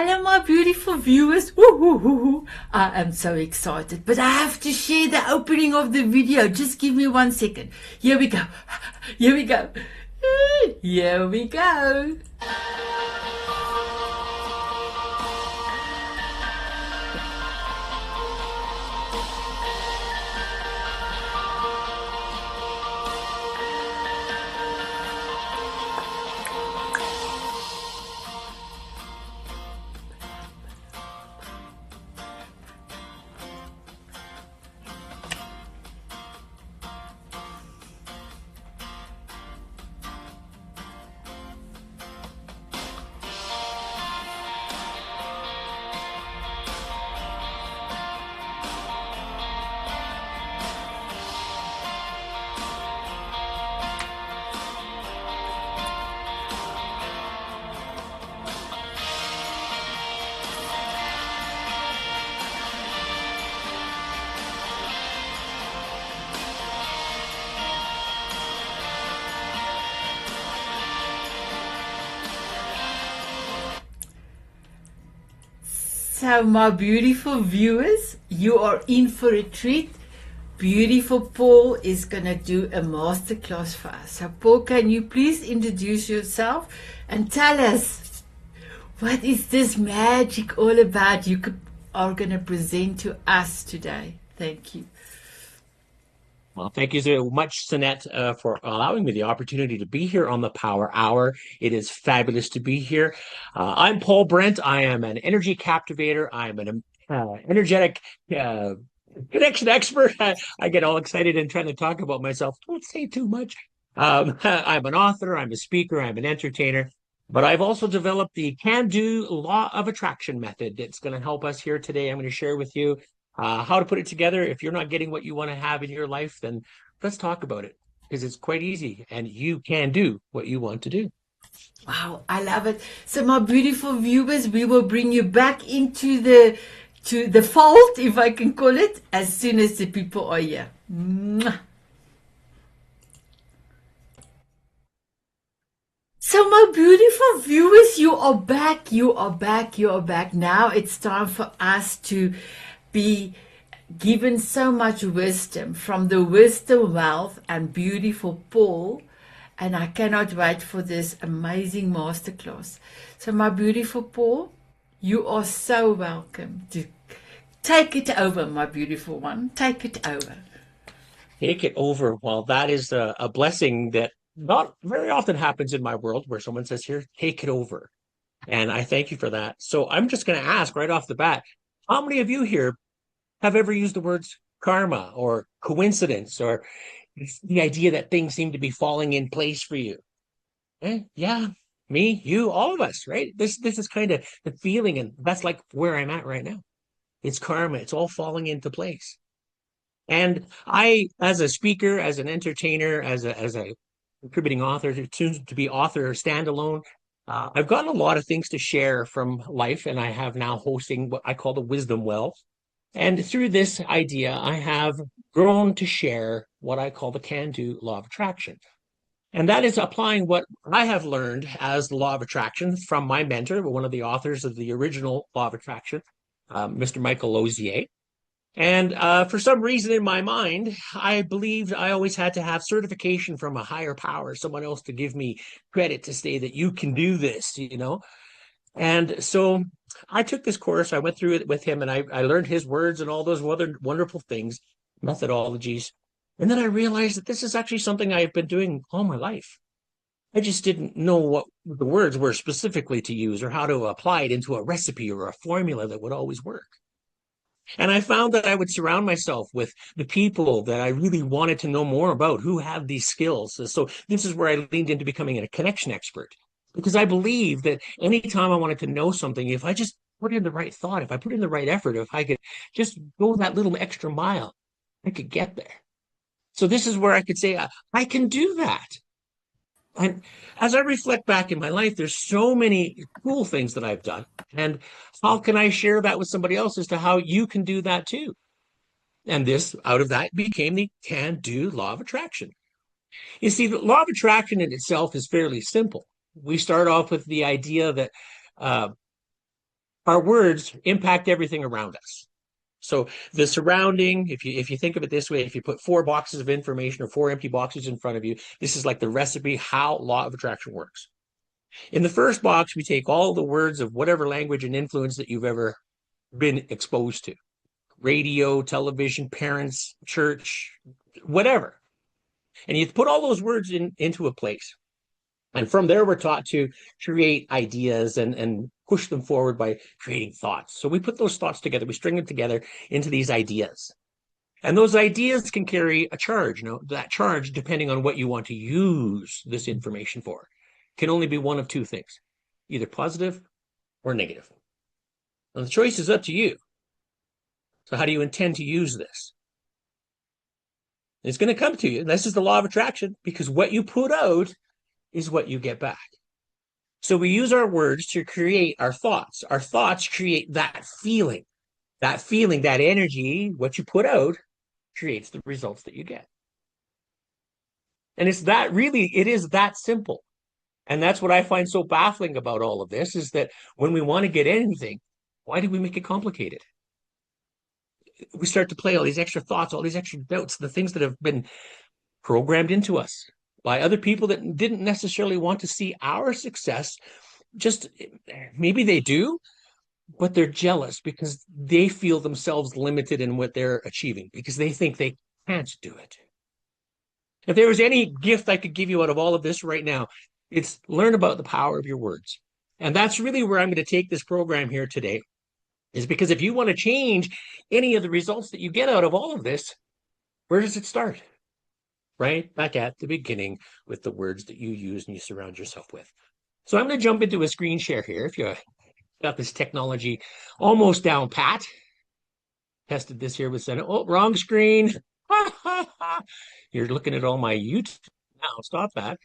Hello, my beautiful viewers. Woo, woo, woo, woo. I am so excited, but I have to share the opening of the video. Just give me 1 second. Here we go. Here we go. Here we go. So, my beautiful viewers, you are in for a treat. Beautiful Paul is going to do a masterclass for us. So, Paul, can you please introduce yourself and tell us what is this magic all about you are going to present to us today? Thank you. Well, thank you so much, Sanet, for allowing me the opportunity to be here on the Power Hour. It is fabulous to be here. I'm Paul Brent. I am an energy captivator. I'm an energetic connection expert. I get all excited and trying to talk about myself. Don't say too much. I'm an author. I'm a speaker. I'm an entertainer. But I've also developed the can-do law of attraction method. It's going to help us here today. I'm going to share with you how to put it together. If you're not getting what you want to have in your life, then let's talk about it because it's quite easy and you can do what you want to do. Wow, I love it. So, my beautiful viewers, we will bring you back into the fold, if I can call it, as soon as the people are here. Mwah. So, my beautiful viewers, you are back, you are back, you are back. Now it's time for us to be given so much wisdom from the wisdom wealth and beautiful Paul. And I cannot wait for this amazing masterclass. So, my beautiful Paul, you are so welcome to take it over, my beautiful one. Take it over. Take it over. Well, that is a blessing that not very often happens in my world where someone says, here, take it over. And I thank you for that. So I'm just going to ask right off the bat, how many of you here have ever used the words karma or coincidence or the idea that things seem to be falling in place for you? Yeah, me, you, all of us, right? This is kind of the feeling, and that's like where I'm at right now. It's karma. It's all falling into place. And I, as a speaker, as an entertainer, as a contributing author, soon to be author standalone, I've gotten a lot of things to share from life, and I have now hosting what I call the Wisdom Well. And through this idea, I have grown to share what I call the can-do law of attraction. And that is applying what I have learned as the law of attraction from my mentor, one of the authors of the original law of attraction, Mr. Michael Lozier. And for some reason in my mind, I believed I always had to have certification from a higher power, someone else to give me credit to say that you can do this, you know? And so I took this course, I went through it with him, and I learned his words and all those other wonderful things, methodologies. And then I realized that this is actually something I've been doing all my life. I just didn't know what the words were specifically to use or how to apply it into a recipe or a formula that would always work. And I found that I would surround myself with the people that I really wanted to know more about who have these skills. So this is where I leaned into becoming a connection expert because I believe that anytime I wanted to know something, if I just put in the right thought, if I put in the right effort, if I could just go that little extra mile, I could get there. So this is where I could say, I can do that. And as I reflect back in my life, there's so many cool things that I've done. And how can I share that with somebody else as to how you can do that too? And this, out of that, became the can-do law of attraction. You see, the law of attraction in itself is fairly simple. We start off with the idea that our words impact everything around us. So the surrounding, if you think of it this way, if you put 4 boxes of information or 4 empty boxes in front of you, this is like the recipe how law of attraction works. In the first box, we take all the words of whatever language and influence that you've ever been exposed to: radio, television, parents, church, whatever. And you put all those words into a place. And from there, we're taught to create ideas and push them forward by creating thoughts. So we put those thoughts together, we string them together into these ideas. And those ideas can carry a charge. Now, that charge, depending on what you want to use this information for, can only be one of 2 things, either positive or negative. Now, the choice is up to you. So how do you intend to use this? It's going to come to you. This is the law of attraction, because what you put out is what you get back. So we use our words to create our thoughts. Our thoughts create that feeling, that energy. What you put out creates the results that you get. And it is that simple. And that's what I find so baffling about all of this, is that when we want to get anything, why do we make it complicated? We start to play all these extra thoughts, all these extra doubts, the things that have been programmed into us by other people that didn't necessarily want to see our success. Just maybe they do, but they're jealous because they feel themselves limited in what they're achieving, because they think they can't do it. If there was any gift I could give you out of all of this right now, it's learn about the power of your words. And that's really where I'm going to take this program here today, is because if you want to change any of the results that you get out of all of this, where does it start? Right back at the beginning, with the words that you use and you surround yourself with. So I'm going to jump into a screen share here. If you got this technology almost down pat, tested this here with Sanet. Oh, wrong screen. You're looking at all my YouTube now. Stop that.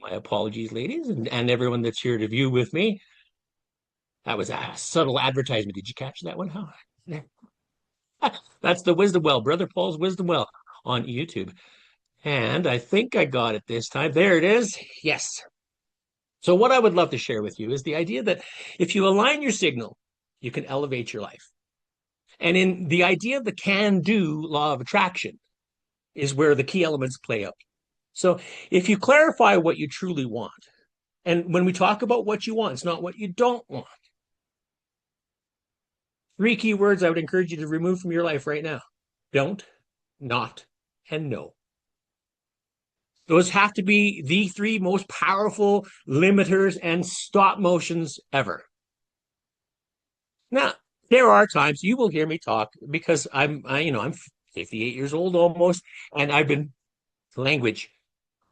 My apologies, ladies, and everyone that's here to view with me. That was a subtle advertisement. Did you catch that one? Huh? That's the Wisdom Well, Brother Paul's Wisdom Well on YouTube. And I think I got it this time. There it is. Yes. So what I would love to share with you is the idea that if you align your signal, you can elevate your life. And in the idea of the can-do law of attraction is where the key elements play out. So if you clarify what you truly want, and when we talk about what you want, it's not what you don't want. 3 key words I would encourage you to remove from your life right now: don't, not, and no. Those have to be the 3 most powerful limiters and stop motions ever. Now, there are times you will hear me talk, because I'm 58 years old almost, and I've been language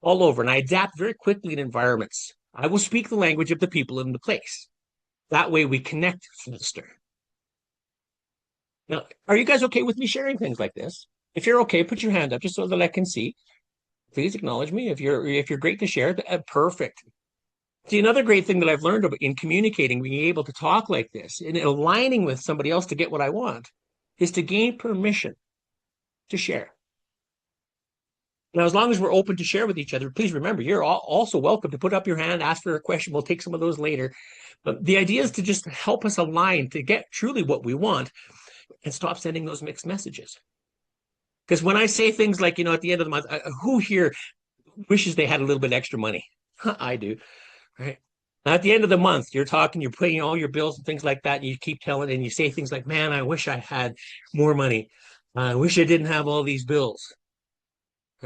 all over, and I adapt very quickly in environments. I will speak the language of the people in the place. That way we connect faster. Now, are you guys okay with me sharing things like this? If you're okay, put your hand up just so that I can see. Please acknowledge me. If you're great to share, perfect. See, another great thing that I've learned about in communicating, being able to talk like this, and aligning with somebody else to get what I want, is to gain permission to share. Now, as long as we're open to share with each other, please remember, you're also welcome to put up your hand, ask for a question. We'll take some of those later. But the idea is to just help us align to get truly what we want and stop sending those mixed messages. Because when I say things like, at the end of the month, who here wishes they had a little bit extra money? I do, right? Now, at the end of the month, you're paying all your bills and things like that, and you keep telling, and you say things like, man, I wish I had more money. I wish I didn't have all these bills.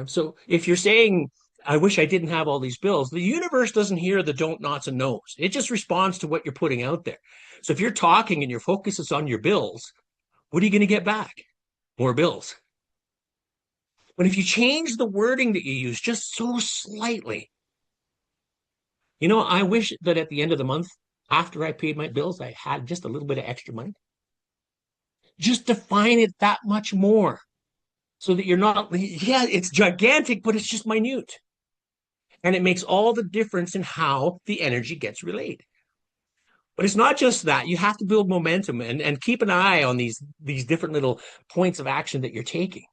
So if you're saying, I wish I didn't have all these bills, the universe doesn't hear the don't, nots, and no's. It just responds to what you're putting out there. So if you're talking and your focus is on your bills, what are you going to get back? More bills. But if you change the wording that you use just so slightly, I wish that at the end of the month, after I paid my bills, I had just a little bit of extra money. Just define it that much more so that you're not, it's gigantic, but it's just minute. And it makes all the difference in how the energy gets relayed. But it's not just that. You have to build momentum and keep an eye on these different little points of action that you're taking.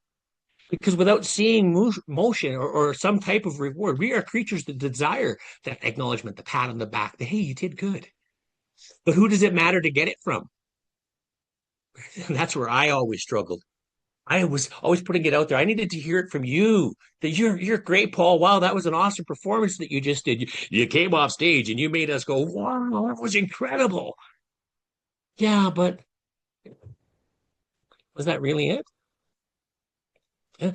Because without seeing motion or some type of reward, we are creatures that desire that acknowledgement, the pat on the back, the, hey, you did good. But who does it matter to get it from? And that's where I always struggled. I was always putting it out there. I needed to hear it from you that you're great, Paul. Wow, that was an awesome performance that you just did. You came off stage and you made us go, wow, that was incredible. Yeah, but was that really it? Yeah.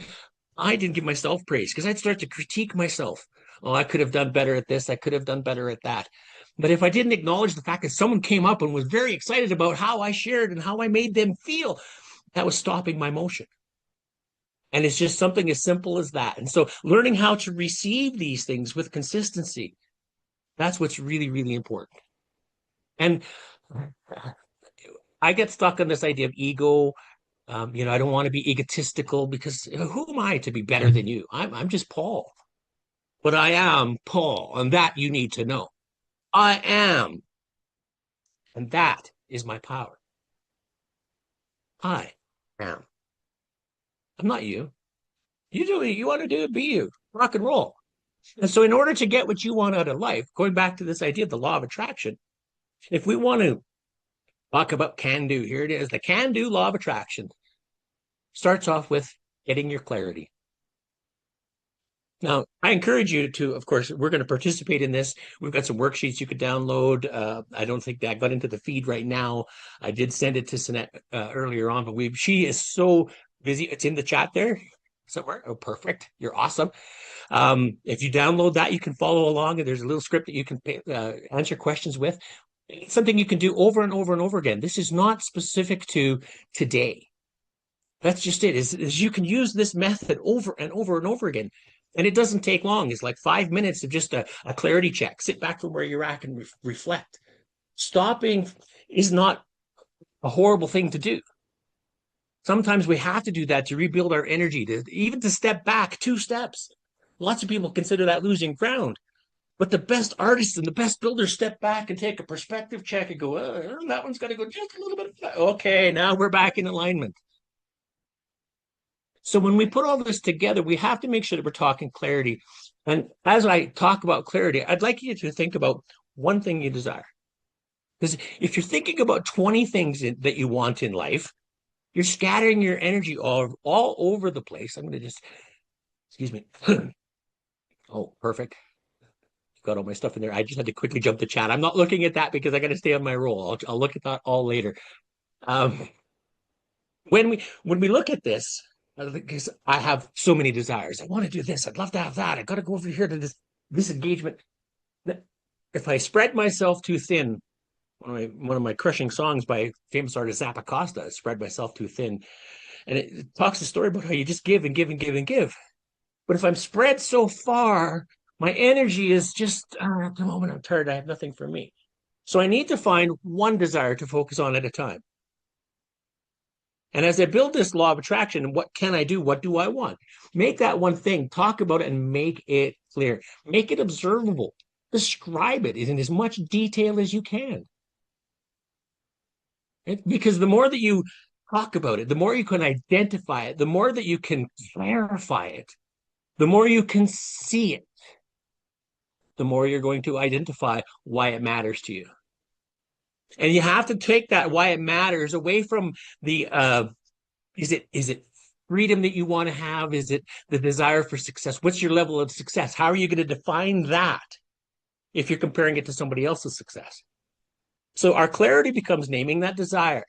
I didn't give myself praise because I'd start to critique myself. Oh, I could have done better at this. I could have done better at that. But if I didn't acknowledge the fact that someone came up and was very excited about how I shared and how I made them feel, that was stopping my motion. And it's just something as simple as that. And so learning how to receive these things with consistency, that's what's really, really important. And I get stuck on this idea of ego. I don't want to be egotistical because who am I to be better than you? I'm just Paul, but I am Paul, and that you need to know. I am, and that is my power. I am. I'm not you. You do what you want to do, be you. Rock and roll. And so, in order to get what you want out of life, going back to this idea of the law of attraction, if we want to talk about can do, here it is. The can do law of attraction starts off with getting your clarity. Now, I encourage you to, of course, we're going to participate in this. We've got some worksheets you could download. I don't think that got into the feed right now. I did send it to Sanet earlier on, but she is so busy. It's in the chat there somewhere. Oh, perfect. You're awesome. If you download that, you can follow along, and there's a little script that you can answer questions with. It's something you can do over and over and over again. This is not specific to today. That's just it. Is you can use this method over and over and over again. And it doesn't take long. It's like 5 minutes of just a clarity check. Sit back from where you're at and reflect. Stopping is not a horrible thing to do. Sometimes we have to do that to rebuild our energy, even to step back 2 steps. Lots of people consider that losing ground. But the best artists and the best builders step back and take a perspective check and go, that one's got to go just a little bit. Okay, now we're back in alignment. So when we put all this together, we have to make sure that we're talking clarity. And as I talk about clarity, I'd like you to think about one thing you desire. Because if you're thinking about 20 things that you want in life, you're scattering your energy all over the place. I'm going to just, excuse me. Oh, perfect. Got all my stuff in there. I just had to quickly jump to chat. I'm not looking at that because I got to stay on my roll. I'll look at that all later. When we look at this, because I have so many desires. I want to do this. I'd love to have that. I got to go over here to this engagement. If I spread myself too thin, one of my crushing songs by famous artist Zappacosta, "Spread Myself Too Thin," and it talks a story about how you just give and give and give and give. But if I'm spread so far, my energy is just at the moment I'm tired. I have nothing for me. So I need to find one desire to focus on at a time. And as I build this law of attraction, what can I do? What do I want? Make that one thing, talk about it, and make it clear. Make it observable. Describe it in as much detail as you can. Because the more that you talk about it, the more you can identify it, the more that you can clarify it, the more you can see it, the more you're going to identify why it matters to you. And you have to take that why it matters away from the is it freedom that you want to have? Is it the desire for success? What's your level of success? How are you going to define that if you're comparing it to somebody else's success? So our clarity becomes naming that desire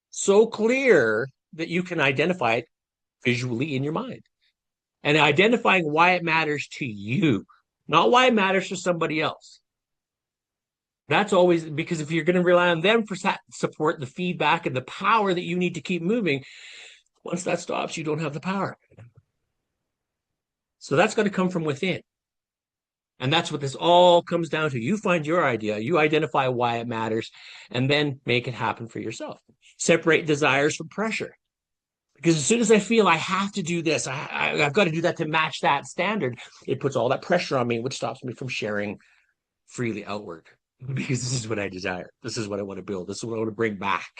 so clear that you can identify it visually in your mind and identifying why it matters to you, not why it matters to somebody else. That's always because if you're going to rely on them for support, the feedback, and the power that you need to keep moving, once that stops, you don't have the power. So that's going to come from within. And that's what this all comes down to. You find your idea, you identify why it matters, and then make it happen for yourself. Separate desires from pressure. Because as soon as I feel I have to do this, I've got to do that to match that standard, it puts all that pressure on me, which stops me from sharing freely outward. Because this is what I desire. This is what I want to build. This is what I want to bring back.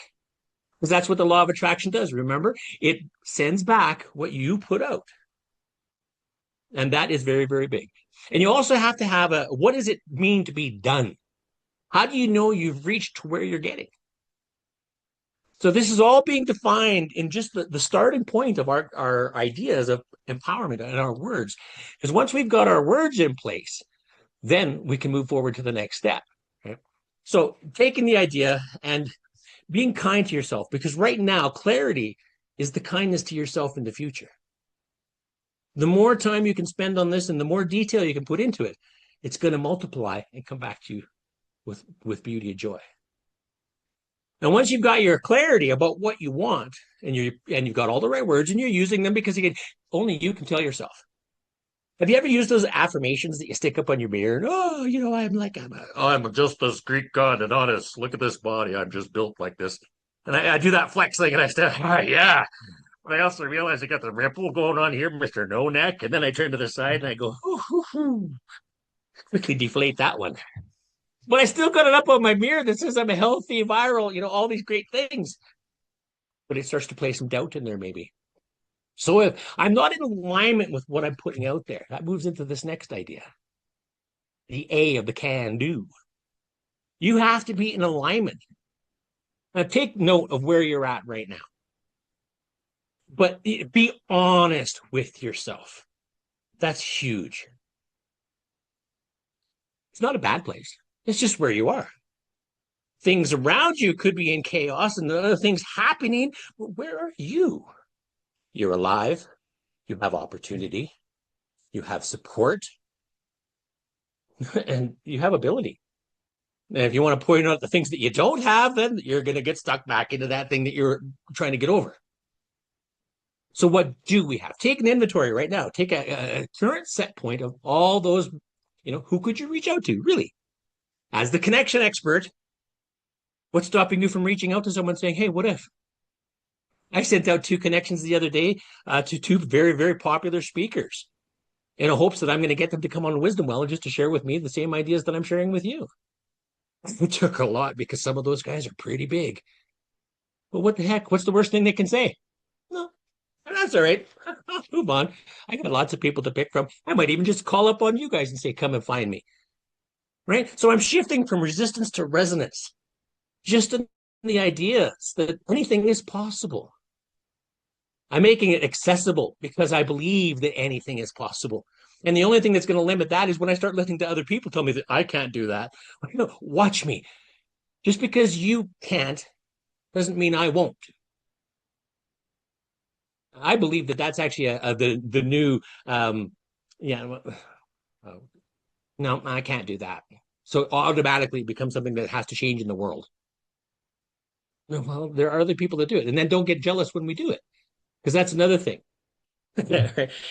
Because that's what the law of attraction does. Remember, it sends back what you put out. And that is very, very big. And you also have to have what does it mean to be done? How do you know you've reached to where you're getting? So this is all being defined in just the starting point of our ideas of empowerment and our words. Because once we've got our words in place, then we can move forward to the next step. Right? So taking the idea and being kind to yourself, because right now, clarity is the kindness to yourself in the future. The more time you can spend on this and the more detail you can put into it, it's going to multiply and come back to you with beauty and joy. And once you've got your clarity about what you want and you've got all the right words and you're using them because again, only you can tell yourself. Have you ever used those affirmations that you stick up on your mirror? And, oh, I'm just this Greek god and honest. Look at this body. I'm just built like this. And I do that flex thing and I step, oh, yeah. But I also realize I got the ripple going on here, Mr. No Neck. And then I turn to the side and I go, hoo, hoo, hoo. Quickly deflate that one. But I still got it up on my mirror that says I'm a healthy, viral, all these great things. But it starts to play some doubt in there, maybe. So if I'm not in alignment with what I'm putting out there, that moves into this next idea. The A of the can do. You have to be in alignment. Now take note of where you're at right now. But be honest with yourself. That's huge. It's not a bad place. It's just where you are. Things around you could be in chaos and other things happening, but where are you? You're alive. You have opportunity. You have support. And you have ability. And if you want to point out the things that you don't have, then you're going to get stuck back into that thing that you're trying to get over. So what do we have? Take an inventory right now. Take a current set point of all those, who could you reach out to, really? As the connection expert, what's stopping you from reaching out to someone saying, hey, what if? I sent out 2 connections the other day to 2 very, very popular speakers in hopes that I'm going to get them to come on Wisdom Well and just to share with me the same ideas that I'm sharing with you. It took a lot because some of those guys are pretty big. But what the heck? What's the worst thing they can say? No, that's all right. I'll move on. I got lots of people to pick from. I might even just call up on you guys and say, come and find me. Right? So I'm shifting from resistance to resonance. Just in the ideas that anything is possible. I'm making it accessible because I believe that anything is possible. And the only thing that's going to limit that is when I start listening to other people tell me that I can't do that. Watch me. Just because you can't doesn't mean I won't. I believe that that's actually the new, no, I can't do that. So automatically it becomes something that has to change in the world. Well, there are other people that do it. And then don't get jealous when we do it, because that's another thing.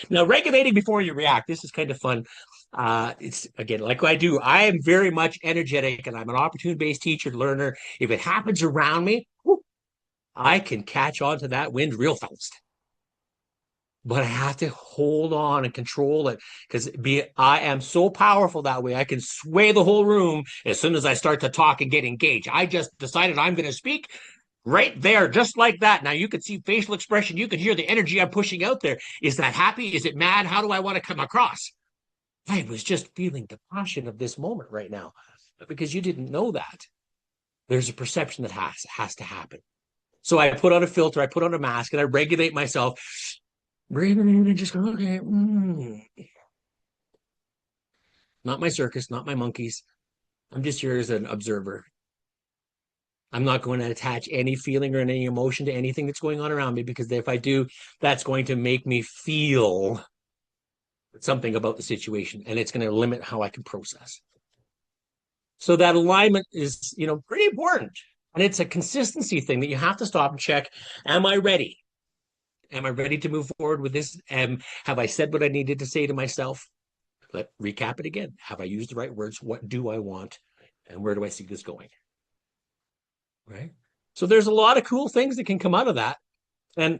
Now, regulating before you react. This is kind of fun. It's again, like I do. I am very much energetic, and I'm an opportunity-based teacher, learner. If it happens around me, I can catch on to that wind real fast. But I have to hold on and control it because I am so powerful that way. I can sway the whole room as soon as I start to talk and get engaged. I just decided I'm going to speak. Right there, just like that. Now you can see facial expression. You can hear the energy I'm pushing out there. Is that happy? Is it mad? How do I want to come across? I was just feeling the passion of this moment right now. But because you didn't know that, there's a perception that has to happen. So I put on a filter, I put on a mask, and I regulate myself. Breathing in and just go, okay. Not my circus, not my monkeys. I'm just here as an observer. I'm not going to attach any feeling or any emotion to anything that's going on around me, because if I do, that's going to make me feel something about the situation, and it's going to limit how I can process. So that alignment is, pretty important. And it's a consistency thing that you have to stop and check. Am I ready? Am I ready to move forward with this? Have I said what I needed to say to myself? Let's recap it again. Have I used the right words? What do I want? And where do I see this going? Right? So there's a lot of cool things that can come out of that. And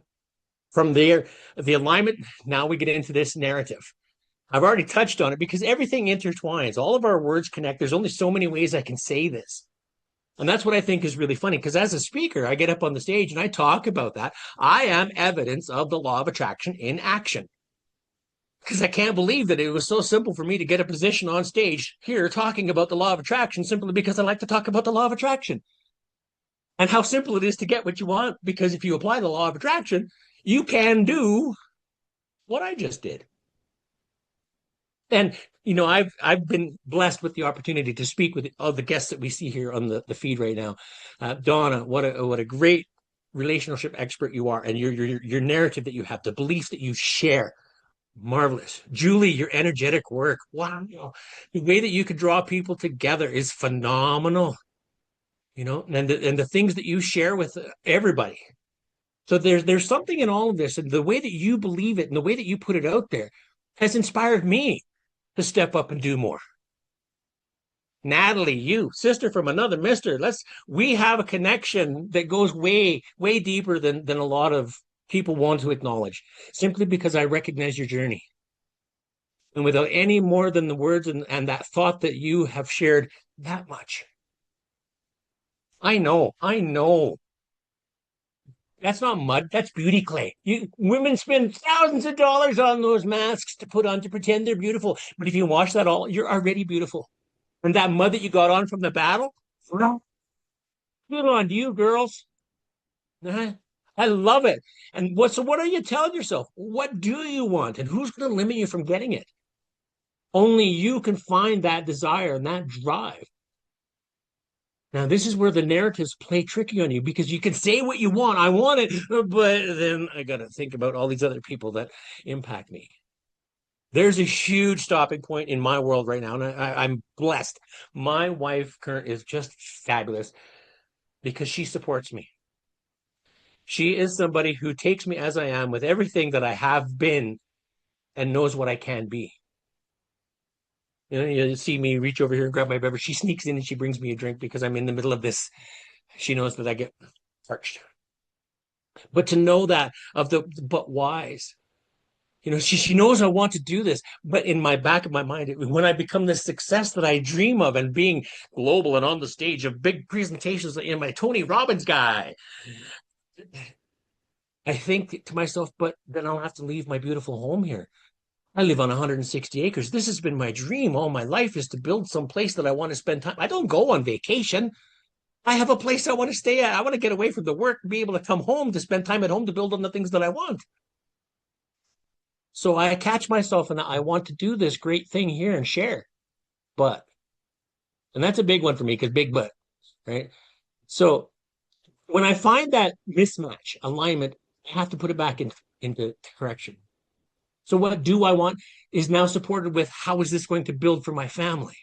from there, the alignment, now we get into this narrative. I've already touched on it because everything intertwines. All of our words connect. There's only so many ways I can say this. And that's what I think is really funny, because as a speaker, I get up on the stage and I talk about that. I am evidence of the law of attraction in action. because I can't believe that it was so simple for me to get a position on stage here talking about the law of attraction simply because I like to talk about the law of attraction and how simple it is to get what you want. Because if you apply the law of attraction, you can do what I just did. And I've been blessed with the opportunity to speak with all the guests that we see here on the feed right now. Donna, what a great relationship expert you are, and your narrative that you have, the beliefs that you share. Marvelous. Julie, your energetic work. Wow. The way that you could draw people together is phenomenal. And the things that you share with everybody. So there's something in all of this, and the way that you believe it and the way that you put it out there has inspired me to step up and do more. Natalie, you sister from another mister, we have a connection that goes way, way deeper than a lot of people want to acknowledge, simply because I recognize your journey. And without any more than the words and that thought that you have shared that much. I know. That's not mud, that's beauty clay. Women spend thousands of dollars on those masks to put on to pretend they're beautiful. But if you wash that all, you're already beautiful. And that mud that you got on from the battle, well, good on you, girls. I love it. And what are you telling yourself? What do you want? And who's going to limit you from getting it? Only you can find that desire and that drive. Now, this is where the narratives play tricky on you, because you can say what you want. I want it, but then I got to think about all these other people that impact me. There's a huge stopping point in my world right now, and I'm blessed. My wife, Kurt, is just fabulous because she supports me. She is somebody who takes me as I am with everything that I have been and knows what I can be. You see me reach over here and grab my beverage. She sneaks in and she brings me a drink because I'm in the middle of this. She knows that I get parched. But to know that of the but whys, she knows I want to do this, but in my back of my mind, when I become the success that I dream of and being global and on the stage of big presentations in my Tony Robbins guy, I think to myself, but then I'll have to leave my beautiful home here. I live on 160 acres. This has been my dream all my life, is to build some place that I want to spend time. I don't go on vacation. I have a place I want to stay at. I want to get away from the work, be able to come home, to spend time at home, to build on the things that I want. So I catch myself and I want to do this great thing here and share. And that's a big one for me, because big but, right? So when I find that mismatch, alignment, I have to put it back into correction. So what do I want is now supported with, how is this going to build for my family?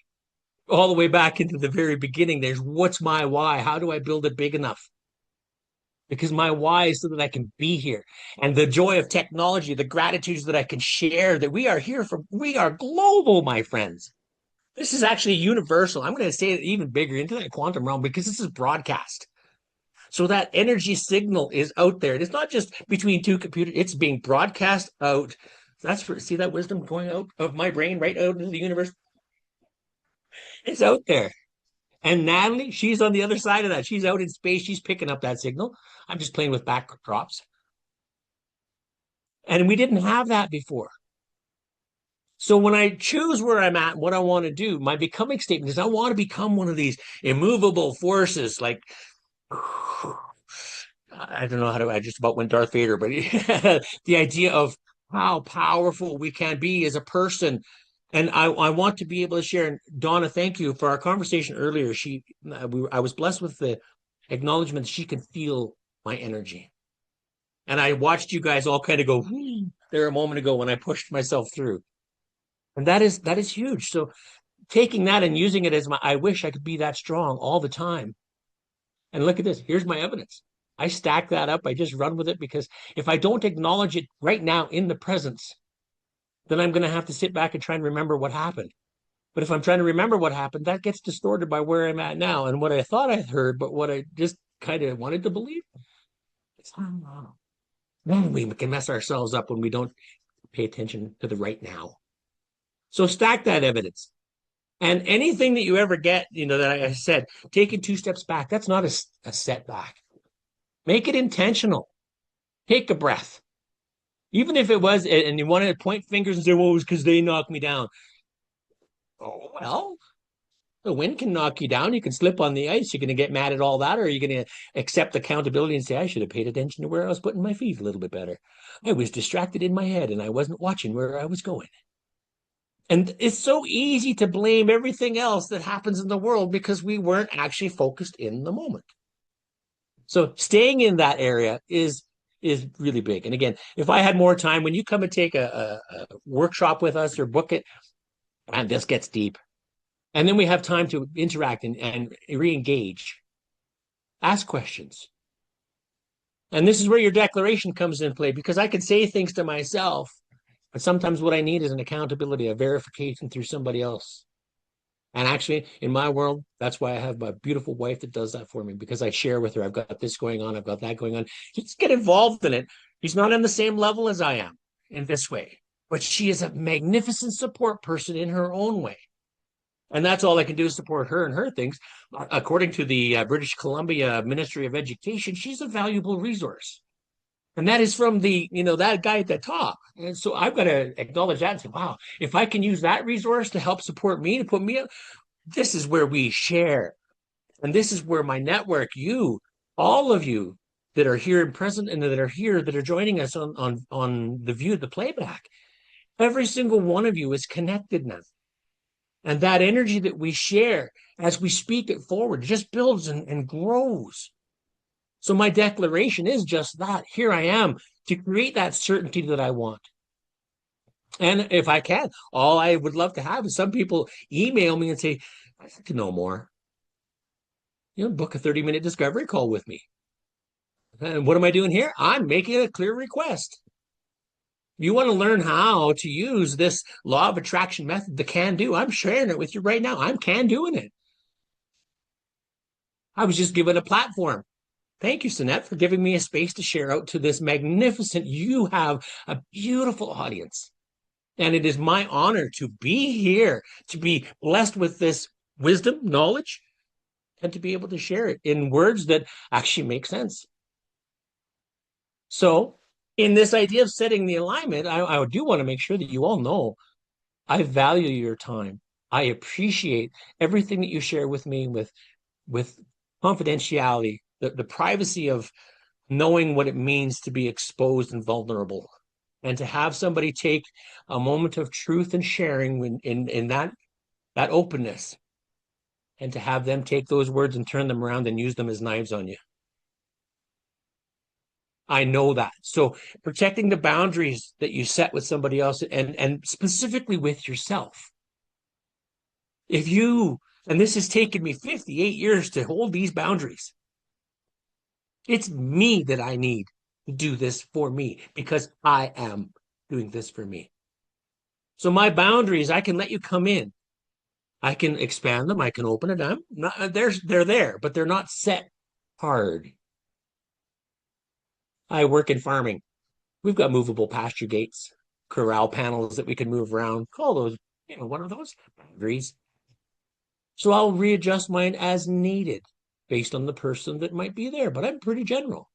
All the way back into the very beginning, there's what's my why? How do I build it big enough? Because my why is so that I can be here. And the joy of technology, the gratitudes that I can share, that we are global, my friends. This is actually universal. I'm going to say it even bigger, into that quantum realm, because this is broadcast. So that energy signal is out there. It's not just between two computers. It's being broadcast out. See that wisdom going out of my brain right out into the universe? It's out there. And Natalie, she's on the other side of that. She's out in space. She's picking up that signal. I'm just playing with backdrops. And we didn't have that before. So when I choose where I'm at, what I want to do, my becoming statement is, I want to become one of these immovable forces, like, I don't know I just about went Darth Vader, but the idea of how powerful we can be as a person. And I want to be able to share. And Donna, thank you for our conversation earlier. I was blessed with the acknowledgement that she can feel my energy. And I watched you guys all kind of go there a moment ago when I pushed myself through. And that is huge. So taking that and using it as I wish I could be that strong all the time. And look at this. Here's my evidence. I stack that up. I just run with it, because if I don't acknowledge it right now in the presence, then I'm going to have to sit back and try and remember what happened. But if I'm trying to remember what happened, that gets distorted by where I'm at now and what I thought I heard, but what I just kind of wanted to believe. Then we can mess ourselves up when we don't pay attention to the right now. So stack that evidence. And anything that you ever get, that I said, taking 2 steps back, that's not a setback. Make it intentional. Take a breath. Even if it was, and you wanted to point fingers and say, well, it was because they knocked me down. Oh, well, the wind can knock you down. You can slip on the ice. You're going to get mad at all that, or are you going to accept accountability and say, I should have paid attention to where I was putting my feet a little bit better. I was distracted in my head and I wasn't watching where I was going. And it's so easy to blame everything else that happens in the world because we weren't actually focused in the moment. So staying in that area is really big. And again, if I had more time, when you come and take a workshop with us or book it, and this gets deep. And then we have time to interact and re-engage, ask questions. And this is where your declaration comes into play, because I can say things to myself, but sometimes what I need is an accountability, a verification through somebody else. And actually, in my world, that's why I have my beautiful wife that does that for me, because I share with her, I've got this going on, I've got that going on. Just get involved in it. She's not on the same level as I am in this way, but she is a magnificent support person in her own way. And that's all I can do is support her and her things. According to the British Columbia Ministry of Education, she's a valuable resource. And that is from that guy at the top. And so I've got to acknowledge that and say, wow, if I can use that resource to help support me, to put me up, this is where we share. And this is where my network, you, all of you that are here and present and that are here, that are joining us on the view, the playback, every single one of you is connected now. And that energy that we share as we speak it forward just builds and grows. So my declaration is just that. Here I am to create that certainty that I want. And if I can, all I would love to have is some people email me and say, I'd like to know more. Book a 30-minute discovery call with me. And what am I doing here? I'm making a clear request. You want to learn how to use this law of attraction method, the can do. I'm sharing it with you right now. I'm can doing it. I was just given a platform. Thank you, Sanet, for giving me a space to share out to this magnificent. You have a beautiful audience. And it is my honor to be here, to be blessed with this wisdom, knowledge, and to be able to share it in words that actually make sense. So, in this idea of setting the alignment, I do want to make sure that you all know I value your time. I appreciate everything that you share with me with confidentiality, the privacy of knowing what it means to be exposed and vulnerable, and to have somebody take a moment of truth and sharing in that openness, and to have them take those words and turn them around and use them as knives on you. I know that. So protecting the boundaries that you set with somebody else and specifically with yourself. And this has taken me 58 years to hold these boundaries. It's me that I need to do this for me because I am doing this for me. So my boundaries, I can let you come in. I can expand them. I can open it up. They're there, but they're not set hard. I work in farming. We've got movable pasture gates, corral panels that we can move around. Call those, what are those? Boundaries. So I'll readjust mine as needed based on the person that might be there, but I'm pretty general.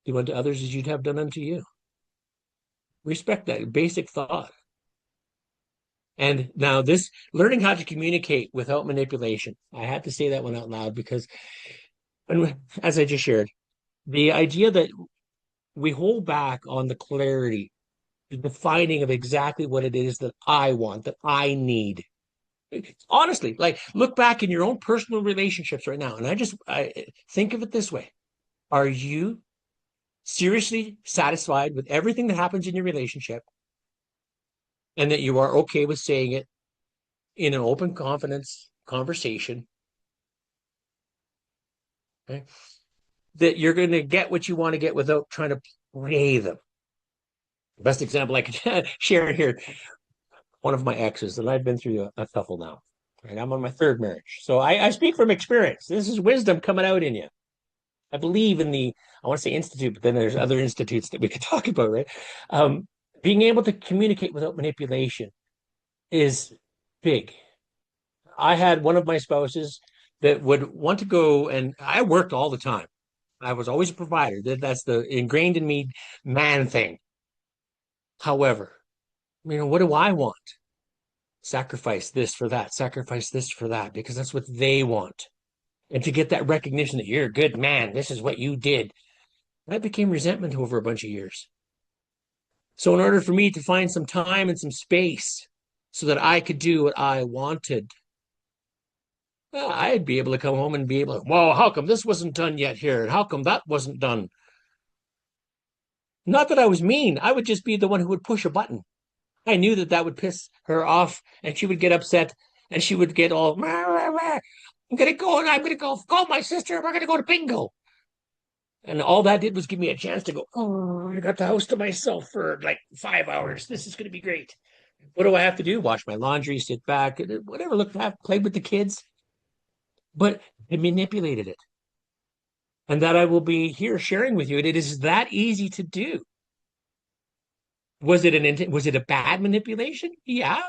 Do unto others as you'd have done unto you. Respect that basic thought. And now this learning how to communicate without manipulation. I had to say that one out loud because, as I just shared, the idea that we hold back on the clarity, the defining of exactly what it is that I want, that I need. Honestly, like look back in your own personal relationships right now. And I think of it this way. Are you seriously satisfied with everything that happens in your relationship? And that you are okay with saying it in an open confidence conversation? Okay? That you're going to get what you want to get without trying to play them. The best example I could share here, one of my exes, and I've been through a couple now. Right? I'm on my third marriage. So I speak from experience. This is wisdom coming out in you. I believe in I want to say institute, but then there's other institutes that we could talk about, right? Being able to communicate without manipulation is big. I had one of my spouses that would want to go, and I worked all the time. I was always a provider. That's the ingrained in me man thing. However, what do I want? Sacrifice this for that, sacrifice this for that, because that's what they want. And to get that recognition that you're a good man, this is what you did, that became resentment over a bunch of years. So in order for me to find some time and some space so that I could do what I wanted, I'd be able to come home and be able to, well, how come this wasn't done yet here? And how come that wasn't done? Not that I was mean. I would just be the one who would push a button. I knew that that would piss her off and she would get upset and she would get all, rah, rah, rah. I'm going to go and I'm going to go call my sister. We're going to go to bingo. And all that did was give me a chance to go, oh, I got the house to myself for like 5 hours. This is going to be great. What do I have to do? Wash my laundry, sit back, whatever, look at, play with the kids. But I manipulated it. And that I will be here sharing with you. And it is that easy to do. Was it a bad manipulation? Yeah.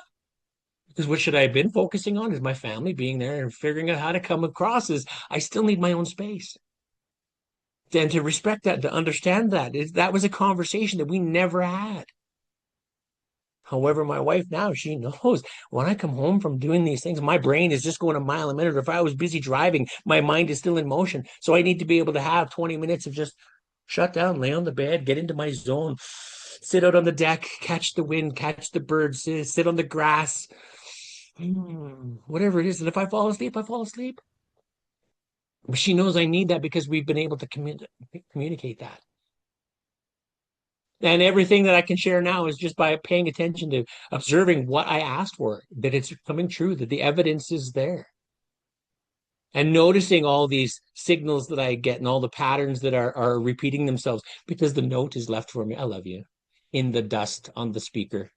Because what should I have been focusing on is my family being there and figuring out how to come across as I still need my own space. And to respect that, to understand that, that was a conversation that we never had. However, my wife now, she knows when I come home from doing these things, my brain is just going a mile a minute. If I was busy driving, my mind is still in motion. So I need to be able to have 20 minutes of just shut down, lay on the bed, get into my zone, sit out on the deck, catch the wind, catch the birds, sit on the grass, whatever it is. And if I fall asleep, I fall asleep. But she knows I need that because we've been able to communicate that. And everything that I can share now is just by paying attention to observing what I asked for, that it's coming true, that the evidence is there. And noticing all these signals that I get and all the patterns that are repeating themselves because the note is left for me. I love you in the dust on the speaker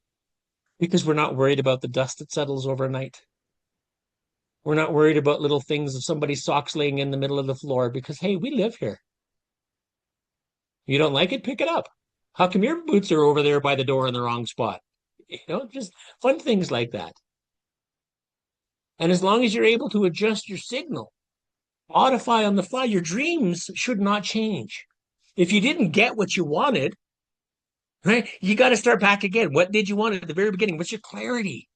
because we're not worried about the dust that settles overnight. We're not worried about little things of somebody's socks laying in the middle of the floor because, hey, we live here. You don't like it? Pick it up. How come your boots are over there by the door in the wrong spot? Just fun things like that. And as long as you're able to adjust your signal, modify on the fly, your dreams should not change. If you didn't get what you wanted, right, you got to start back again. What did you want at the very beginning? What's your clarity?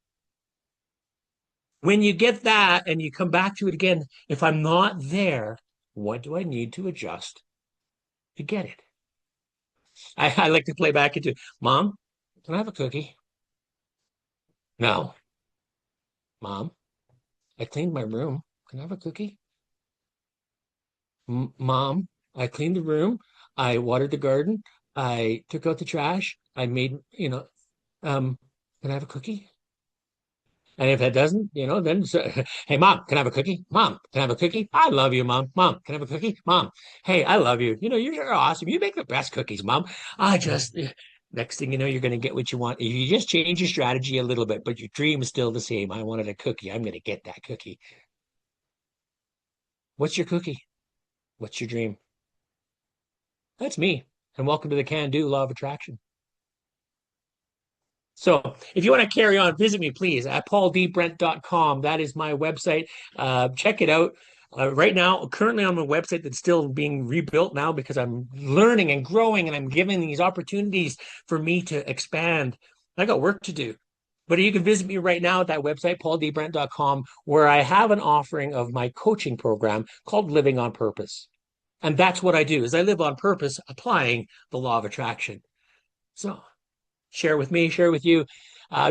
When you get that and you come back to it again, if I'm not there, what do I need to adjust to get it? I like to play back into, Mom, can I have a cookie? No. Mom, I cleaned my room. Can I have a cookie? Mom, I cleaned the room. I watered the garden. I took out the trash. I made, can I have a cookie? And if it doesn't, then hey, Mom, can I have a cookie? Mom, can I have a cookie? I love you, Mom. Mom, can I have a cookie? Mom, hey, I love you. You're awesome. You make the best cookies, Mom. Next thing you know, you're going to get what you want. You just change your strategy a little bit, but your dream is still the same. I wanted a cookie. I'm going to get that cookie. What's your cookie? What's your dream? That's me. And welcome to the can-do law of attraction. So if you want to carry on, visit me, please, at pauldbrent.com. That is my website. Check it out. Right now, currently on my website that's still being rebuilt now because I'm learning and growing and I'm giving these opportunities for me to expand. I got work to do. But you can visit me right now at that website, pauldbrent.com, where I have an offering of my coaching program called Living on Purpose. And that's what I do, is I live on purpose, applying the law of attraction. So share with me, share with you.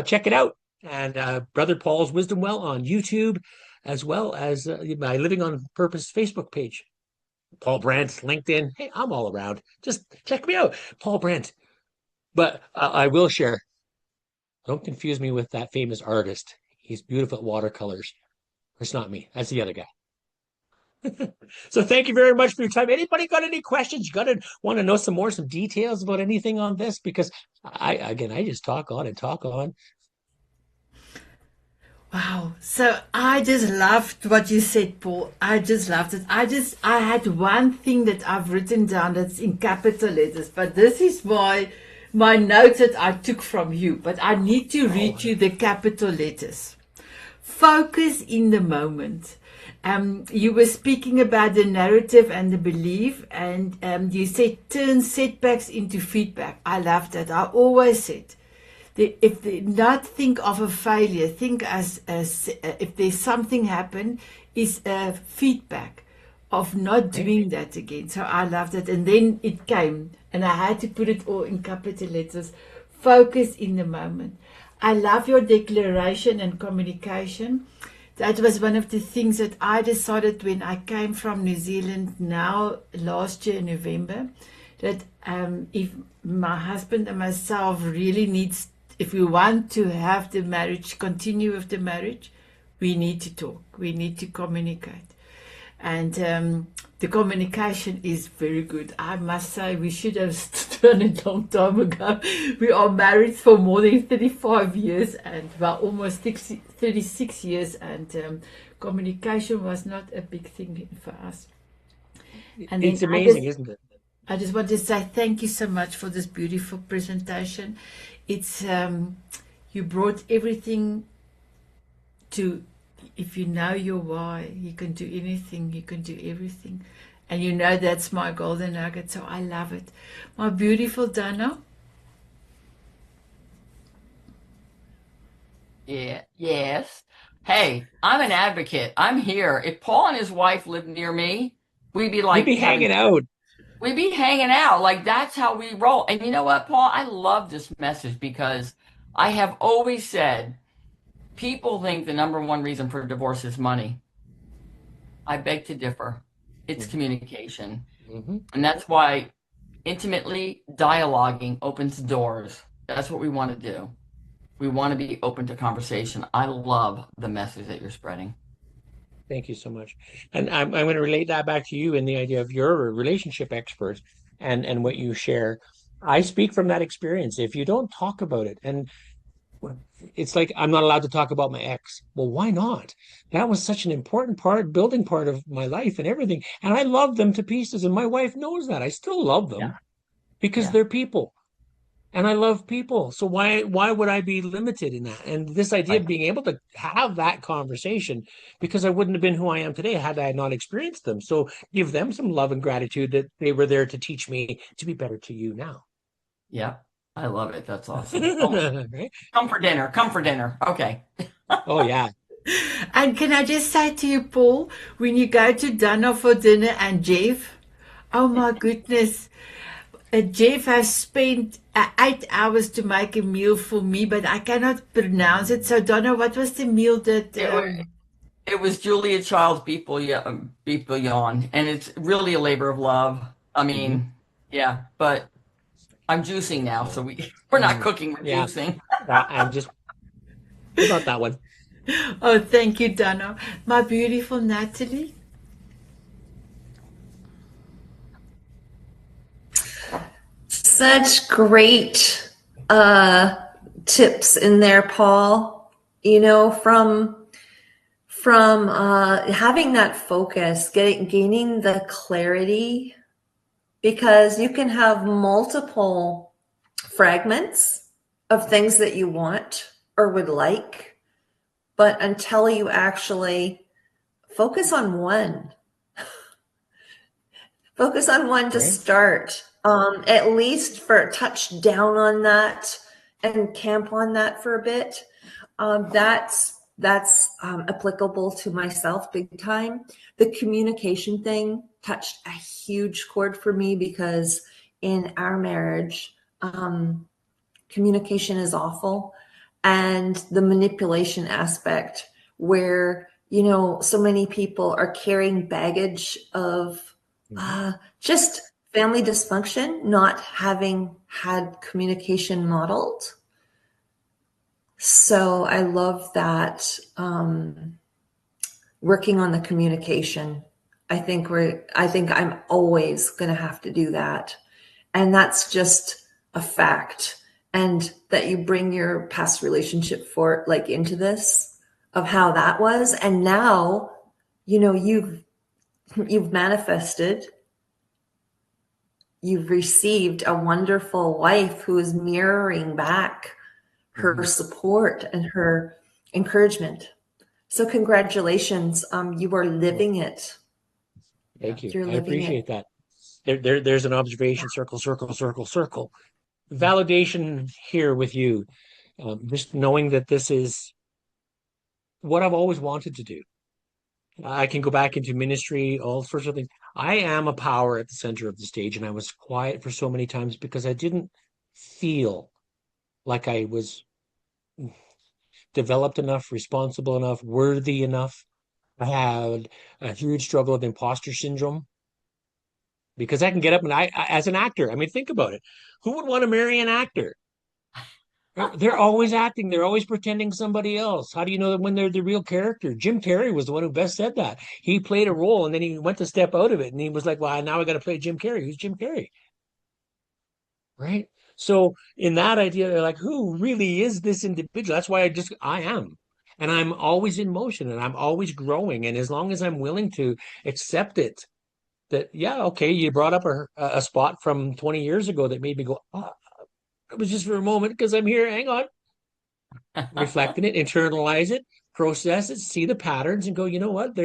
Check it out. And Brother Paul's Wisdom Well on YouTube, as well as my Living on Purpose Facebook page. Paul Brent, LinkedIn. Hey, I'm all around. Just check me out, Paul Brent. But I will share. Don't confuse me with that famous artist. He's beautiful at watercolors. It's not me. That's the other guy. So thank you very much for your time. Anybody got any questions? You want to know some details about anything on this? Because I just talk on and talk on. Wow. So I just loved what you said, Paul. I just loved it. I had one thing that I've written down that's in capital letters, but this is my notes that I took from you, but I need to read you the capital letters. Focus in the moment. You were speaking about the narrative and the belief, and you said turn setbacks into feedback. I love that. I always said, if they not think of a failure, think as if there's something happen, is a feedback of not Right? doing that again. So I loved it. And then it came, and I had to put it all in capital letters. Focus in the moment. I love your declaration and communication. That was one of the things that I decided when I came from New Zealand now last year in November, that if my husband and myself really needs, if we want to have the marriage, continue with the marriage, we need to talk, we need to communicate. And the communication is very good. I must say, we should have done it a long time ago. We are married for more than 35 years, and well, almost 36 years, and communication was not a big thing for us. And then It's amazing, isn't it? I just want to say thank you so much for this beautiful presentation. It's you brought everything to, if you know your why, you can do anything, you can do everything. And you know that's my golden nugget, so I love it. My beautiful Dana. Yeah, yes. Hey, I'm an advocate. I'm here. If Paul and his wife lived near me, we'd be You'd like be hanging having, out. we'd be hanging out. Like that's how we roll. And you know what, Paul? I love this message because I have always said people think the number one reason for divorce is money. I beg to differ. It's communication. Mm-hmm. And that's why intimately dialoguing opens doors. That's what we want to do. We want to be open to conversation. I love the message that you're spreading. Thank you so much. And I'm going to relate that back to you in the idea of you're a relationship expert and what you share. I speak from that experience. If you don't talk about it, and it's like I'm not allowed to talk about my ex. Well, why not? That was such an important part, building part of my life and everything. And I love them to pieces. And my wife knows that. I still love Yeah. them because Yeah. they're people. And I love people. So why would I be limited in that? And this idea of Right. being able to have that conversation, because I wouldn't have been who I am today had I not experienced them. So give them some love and gratitude that they were there to teach me to be better to you now. Yeah. I love it. That's awesome. Oh, Right? come for dinner. Come for dinner. Okay. Oh yeah. And can I just say to you, Paul, when you go to Dana for dinner and Jeff, oh my goodness, Jeff has spent 8 hours to make a meal for me, but I cannot pronounce it. So, Donna, what was the meal that? It, wa- it was Julia Child's Beef Bouillon, and it's really a labor of love. I Mhm. mean, yeah, but I'm juicing now, so Oh, we're not cooking, we're yeah. juicing. I'm just about that one. Oh, thank you, Donna. My beautiful Natalie. Such great tips in there, Paul. You know, from having that focus, gaining the clarity, because you can have multiple fragments of things that you want or would like, but until you actually focus on one, to Right? start, at least for touch down on that and camp on that for a bit. That's applicable to myself big time. The communication thing touched a huge chord for me because in our marriage, communication is awful, and the manipulation aspect where so many people are carrying baggage of Mhm. just family dysfunction, not having had communication modeled. So I love that, working on the communication. I think I'm always going to have to do that. And that's just a fact. And that you bring your past relationship for like into this of how that was. And now, you've manifested, you've received a wonderful wife who is mirroring back her Mhm. support and her encouragement. So congratulations. You are living it. Thank you. You're I living it. appreciate that. There's an observation, circle, circle, circle, circle. Validation here with you. Just knowing that this is what I've always wanted to do. I can go back into ministry, all sorts of things. I am a power at the center of the stage, and I was quiet for so many times because I didn't feel like I was developed enough, responsible enough, worthy enough. I had a huge struggle with imposter syndrome because I can get up and as an actor, I mean, think about it. Who would want to marry an actor? They're always acting. They're always pretending somebody else. How do you know that when they're the real character? Jim Carrey was the one who best said that. He played a role and then he went to step out of it and he was like, well, now I got to play Jim Carrey. Who's Jim Carrey? Right? So in that idea, they're like, who really is this individual? That's why I am. And I'm always in motion and I'm always growing. And as long as I'm willing to accept it, that, yeah, okay, you brought up a spot from 20 years ago that made me go, oh, it was just for a moment because I'm here. Hang on. Reflect in it, internalize it, process it, see the patterns, and go, you know what?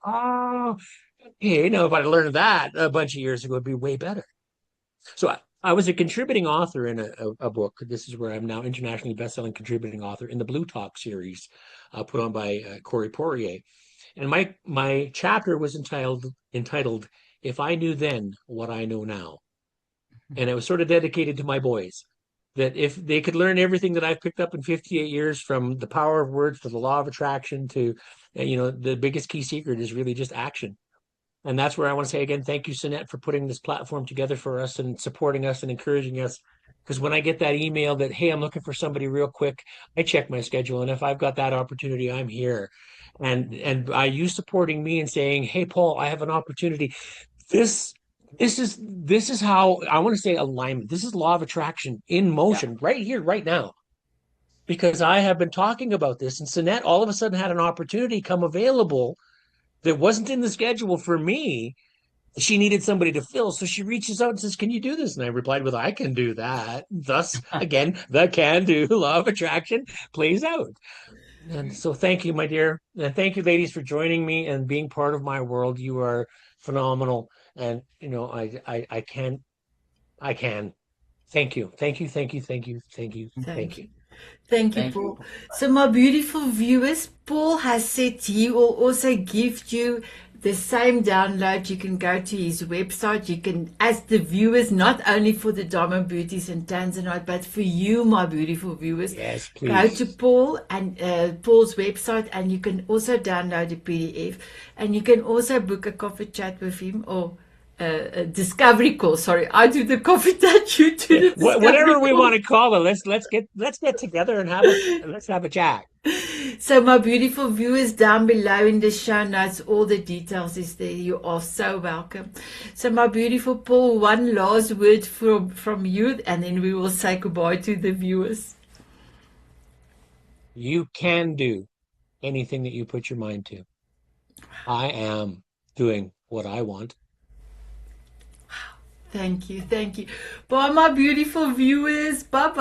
Oh, okay. Now, if I learned that a bunch of years ago, it'd be way better. So I was a contributing author in a book. This is where I'm now internationally best-selling contributing author in the Blue Talk series, put on by Corey Poirier. And my chapter was entitled "If I Knew Then What I Know Now," and it was sort of dedicated to my boys. That if they could learn everything that I've picked up in 58 years, from the power of words to the law of attraction to, the biggest key secret is really just action. And that's where I want to say again, thank you, Sanet, for putting this platform together for us and supporting us and encouraging us. Because when I get that email that, hey, I'm looking for somebody real quick, I check my schedule. And if I've got that opportunity, I'm here. And by you supporting me and saying, hey, Paul, I have an opportunity. This this is how I want to say alignment. This is law of attraction in motion right here, right now. Because I have been talking about this, and Sanet all of a sudden had an opportunity come available that wasn't in the schedule for me. She needed somebody to fill, so she reaches out and says, "Can you do this?" And I replied with, "I can do that." Thus, again, the can-do law of attraction plays out. And so thank you, my dear. And thank you, ladies, for joining me and being part of my world. You are phenomenal. And, I can. Thank you. Thank you. Thank you. Thank you. Thank you. Thank you. Thank you, Thank you. Paul. So, my beautiful viewers, Paul has said he will also give you the same download. You can go to his website. You can, as the viewers, not only for the Diamond Beauties and Tanzanite, but for you, my beautiful viewers, Yes, go to please. Paul and Paul's website, and you can also download a PDF, and you can also book a coffee chat with him, or a discovery call. Sorry, I do the coffee chat. You do the discovery Whatever we call. want to call it, let's get together and let's have a chat. So, my beautiful viewers, down below in the show notes, all the details is there. You are so welcome. So, my beautiful Paul, one last word from you, and then we will say goodbye to the viewers. You can do anything that you put your mind to. I am doing what I want. Thank you. Bye, my beautiful viewers. Bye bye.